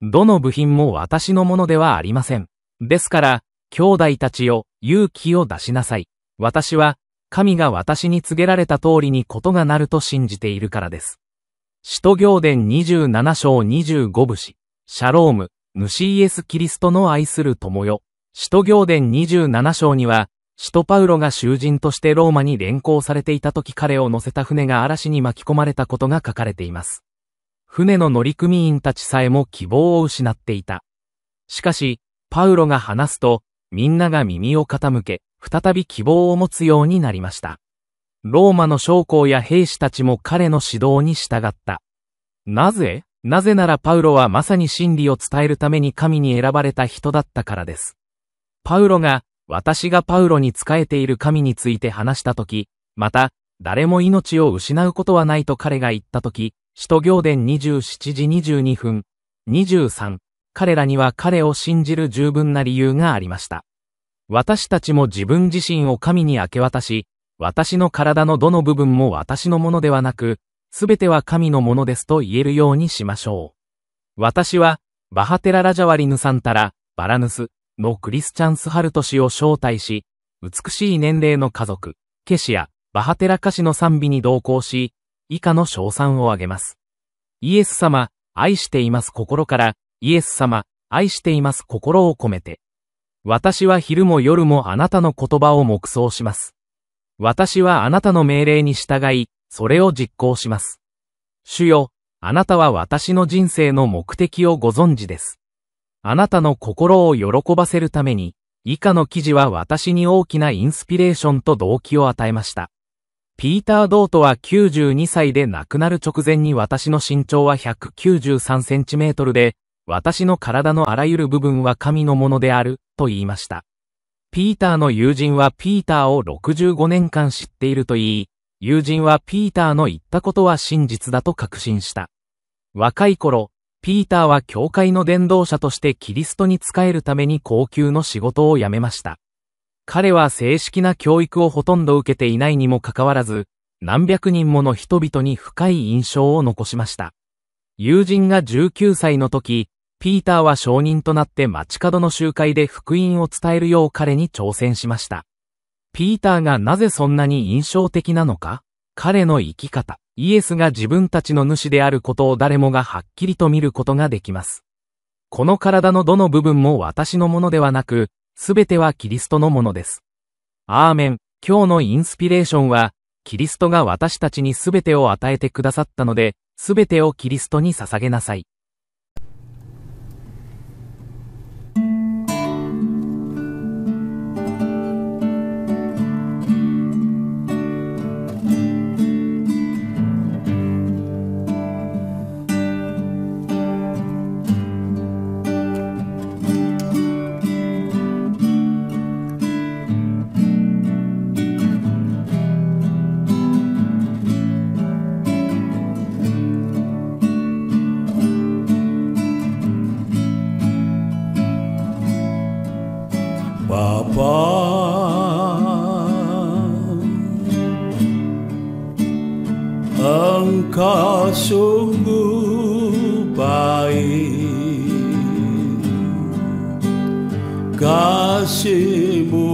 どの部品も私のものではありません。ですから、兄弟たちよ、勇気を出しなさい。私は、神が私に告げられた通りにことがなると信じているからです。使徒行伝27章25節。シャローム、主イエス・キリストの愛する友よ。使徒行伝27章には、使徒パウロが囚人としてローマに連行されていた時彼を乗せた船が嵐に巻き込まれたことが書かれています。船の乗組員たちさえも希望を失っていた。しかし、パウロが話すと、みんなが耳を傾け、再び希望を持つようになりました。ローマの将校や兵士たちも彼の指導に従った。なぜならパウロはまさに真理を伝えるために神に選ばれた人だったからです。パウロが、私がパウロに仕えている神について話したとき、また、誰も命を失うことはないと彼が言ったとき、使徒行伝27時22分、23、彼らには彼を信じる十分な理由がありました。私たちも自分自身を神に明け渡し、私の体のどの部分も私のものではなく、すべては神のものですと言えるようにしましょう。私は、バハテララジャワリヌサンタラ、バラヌスのクリスチャンスハルト氏を招待し、美しい年齢の家族、ケシやバハテラ歌詞の賛美に同行し、以下の称賛を挙げます。イエス様、愛しています心から、イエス様、愛しています心を込めて。私は昼も夜もあなたの言葉を黙想します。私はあなたの命令に従い、それを実行します。主よ、あなたは私の人生の目的をご存知です。あなたの心を喜ばせるために、以下の記事は私に大きなインスピレーションと動機を与えました。ピーター・ドートは92歳で亡くなる直前に私の身長は193センチメートルで、私の体のあらゆる部分は神のものである、と言いました。ピーターの友人はピーターを65年間知っていると言い、友人はピーターの言ったことは真実だと確信した。若い頃、ピーターは教会の伝道者としてキリストに仕えるために高級の仕事を辞めました。彼は正式な教育をほとんど受けていないにもかかわらず、何百人もの人々に深い印象を残しました。友人が19歳の時、ピーターは証人となって街角の集会で福音を伝えるよう彼に挑戦しました。ピーターがなぜそんなに印象的なのか？彼の生き方、イエスが自分たちの主であることを誰もがはっきりと見ることができます。この体のどの部分も私のものではなく、すべてはキリストのものです。アーメン。今日のインスピレーションは、キリストが私たちにすべてを与えてくださったので、すべてをキリストに捧げなさい。Engkau sungguh baik, kasih-Mu